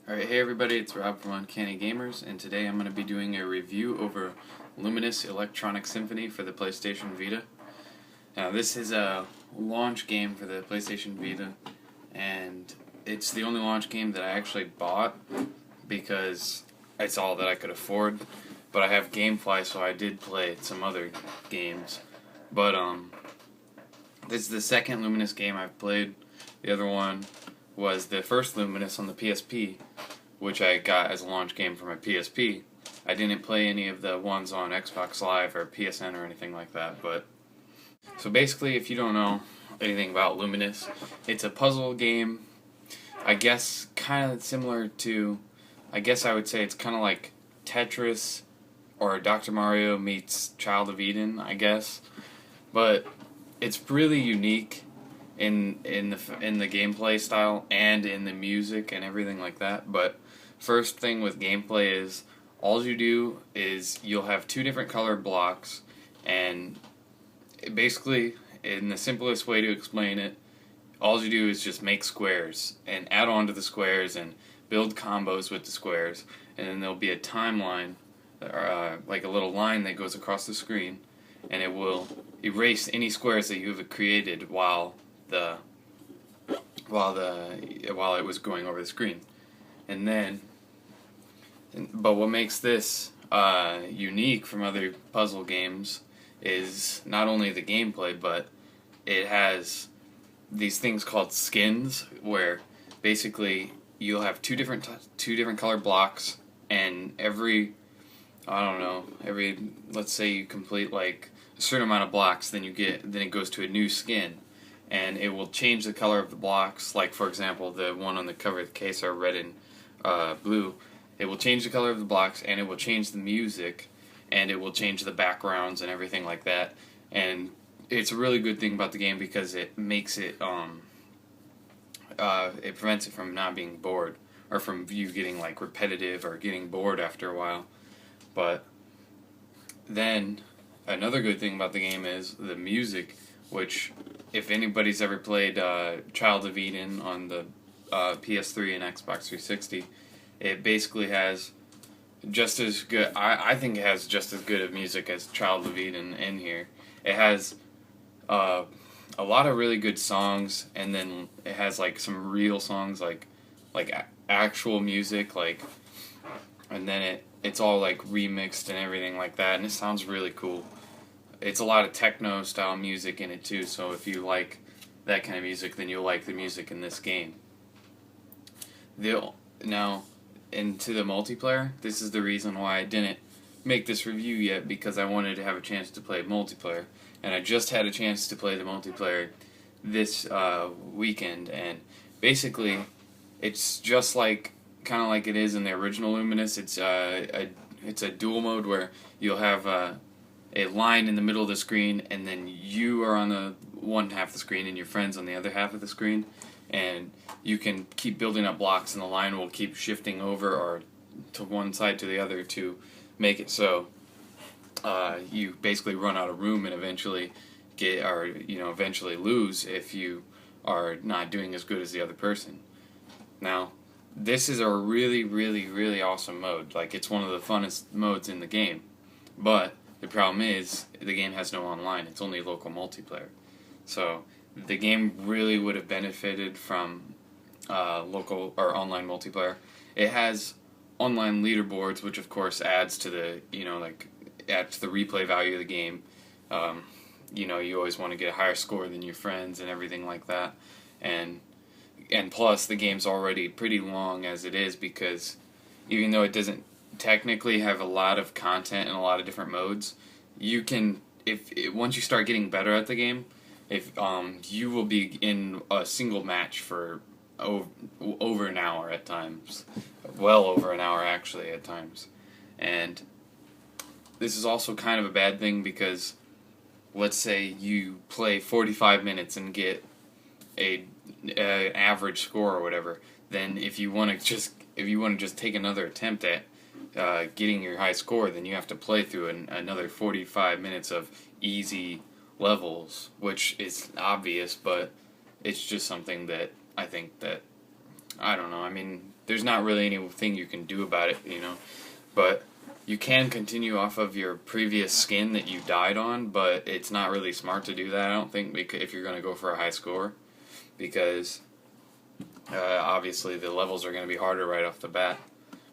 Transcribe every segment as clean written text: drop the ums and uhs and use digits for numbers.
Alright, hey everybody, it's Rob from Uncanny Gamers, and today I'm going to be doing a review over Lumines Electronic Symphony for the PlayStation Vita. Now, this is a launch game for the PlayStation Vita, and it's the only launch game that I actually bought because it's all that I could afford. But I have GameFly, so I did play some other games. But this is the second Lumines game I've played. The other one was the first Lumines on the PSP, which I got as a launch game for my PSP. I didn't play any of the ones on Xbox Live or PSN or anything like that. But so basically, if you don't know anything about Lumines, it's a puzzle game. I guess kind of similar to, I guess I would say it's kind of like Tetris or Dr. Mario meets Child of Eden, I guess. But it's really unique in the gameplay style and in the music and everything like that. But first thing with gameplay is all you do is you'll have two different colored blocks, and basically, in the simplest way to explain it, all you do is just make squares and add on to the squares and build combos with the squares, and then there'll be a timeline, like a little line that goes across the screen, and it will erase any squares that you've created while it was going over the screen. And then, but what makes this unique from other puzzle games is not only the gameplay, but it has these things called skins, where basically you'll have two different colored blocks, and let's say you complete like a certain amount of blocks, then it goes to a new skin, and it will change the color of the blocks. Like, for example, the one on the cover of the case are red and blue. It will change the color of the blocks, and it will change the music, and it will change the backgrounds and everything like that. And it's a really good thing about the game because it makes it it prevents it from not being bored, or from you getting like repetitive or getting bored after a while. But then another good thing about the game is the music, which, if anybody's ever played Child of Eden on the PS3 and Xbox 360, it basically has just as good, I think it has just as good of music as Child of Eden in here. It has a lot of really good songs, and then it has like some real songs, like actual music, and then it's all like remixed and everything like that, and it sounds really cool. It's a lot of techno style music in it too, so if you like that kind of music, then you'll like the music in this game. Now, into the multiplayer, this is the reason why I didn't make this review yet, because I wanted to have a chance to play multiplayer, and I just had a chance to play the multiplayer this weekend, and basically it's just kind of like it is in the original Lumines. It's a dual mode where you'll have a line in the middle of the screen, and then you are on the one half of the screen and your friend's on the other half of the screen, and you can keep building up blocks, and the line will keep shifting over or to one side to the other to make it so you basically run out of room and eventually eventually lose if you are not doing as good as the other person. Now, this is a really, really, really awesome mode. Like, it's one of the funnest modes in the game, but the problem is the game has no online. It's only local multiplayer. So the game really would have benefited from local or online multiplayer. It has online leaderboards, which of course adds to the adds to the replay value of the game. You always want to get a higher score than your friends and everything like that. And plus, the game's already pretty long as it is, because even though it doesn't technically have a lot of content and a lot of different modes, you can, once you start getting better at the game, you will be in a single match for over an hour at times, well over an hour actually at times. And this is also kind of a bad thing, because let's say you play 45 minutes and get an average score or whatever, then if you want to just take another attempt at getting your high score, then you have to play through another 45 minutes of easy levels, which is obvious, but it's just something that I think that, I don't know, I mean, there's not really anything you can do about it, you know. But you can continue off of your previous skin that you died on, but it's not really smart to do that, I don't think, because if you're going to go for a high score, because obviously the levels are going to be harder right off the bat.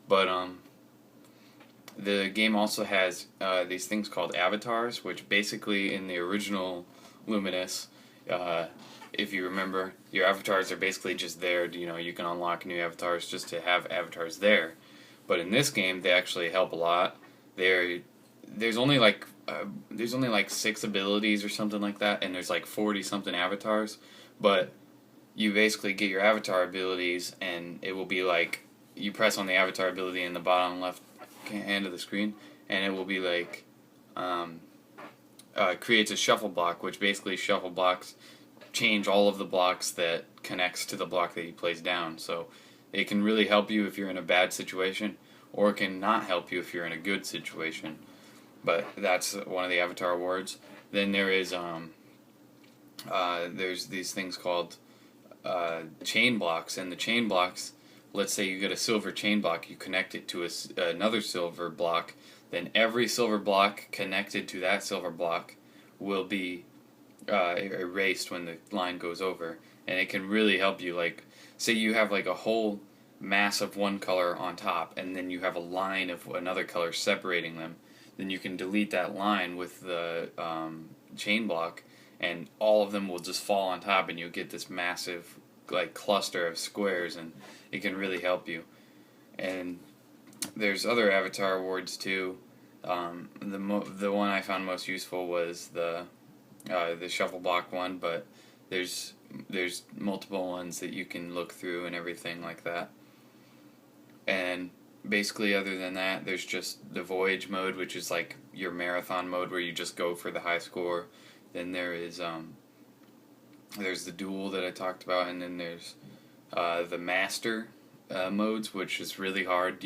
But the game also has these things called avatars, which basically in the original Luminous, if you remember, your avatars are basically just there. You know, you can unlock new avatars just to have avatars there. But in this game, they actually help a lot. There's only like 6 abilities or something like that, and there's like 40 something avatars. But you basically get your avatar abilities, and it will be like you press on the avatar ability in the bottom left hand of the screen, and it will be like creates a shuffle block, which basically shuffle blocks change all of the blocks that connects to the block that you place down. So it can really help you if you're in a bad situation, or it can not help you if you're in a good situation. But that's one of the avatar awards. Then there is there's these things called chain blocks, and the chain blocks, let's say you get a silver chain block, you connect it to another silver block, then every silver block connected to that silver block will be erased when the line goes over, and it can really help you. Like, say you have like a whole mass of one color on top, and then you have a line of another color separating them, then you can delete that line with the chain block, and all of them will just fall on top, and you'll get this massive like cluster of squares, and it can really help you. And there's other avatar awards too. The one I found most useful was the shuffle block one, but there's multiple ones that you can look through and everything like that. And basically, other than that, there's just the voyage mode, which is like your marathon mode where you just go for the high score. Then there's the duel that I talked about, and then there's the master modes, which is really hard.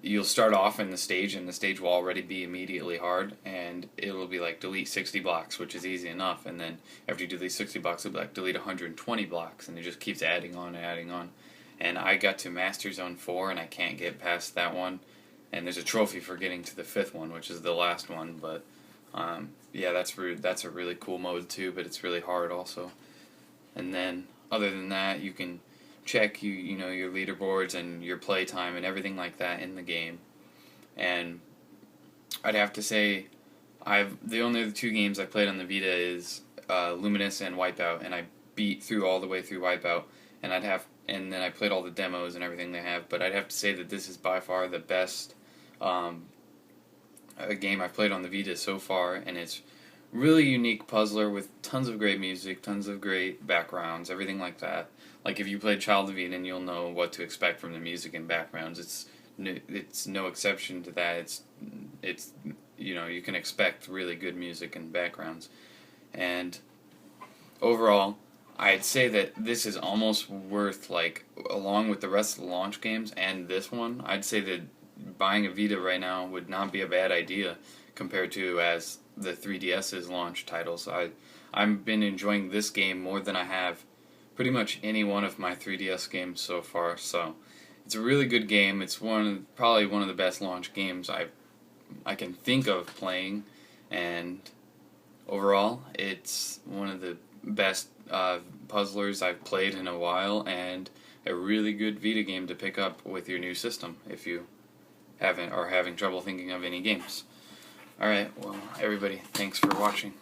You'll start off in the stage, and the stage will already be immediately hard, and it will be like delete 60 blocks, which is easy enough, and then after you delete 60 blocks, it'll be like delete 120 blocks, and it just keeps adding on and adding on. And I got to Master Zone 4, and I can't get past that one, and there's a trophy for getting to the 5th one, which is the last one, but yeah, that's a really cool mode too, but it's really hard also. And then, other than that, you can check you know your leaderboards and your playtime and everything like that in the game. And I'd have to say, the only 2 games I played on the Vita is Luminous and Wipeout, and I beat all the way through Wipeout, and then I played all the demos and everything they have. But I'd have to say that this is by far the best game I've played on the Vita so far, and it's really unique puzzler with tons of great music, tons of great backgrounds, everything like that. Like, if you played Child of Eden, you'll know what to expect from the music and backgrounds. It's no exception to that. It's you know, you can expect really good music and backgrounds. And overall, I'd say that this is almost worth, like, along with the rest of the launch games and this one, I'd say that buying a Vita right now would not be a bad idea compared to as the 3DS's launch titles. I've been enjoying this game more than I have pretty much any one of my 3DS games so far. So it's a really good game. It's probably one of the best launch games I can think of playing, and overall, it's one of the best puzzlers I've played in a while, and a really good Vita game to pick up with your new system if you having trouble thinking of any games. Alright, well, everybody, thanks for watching.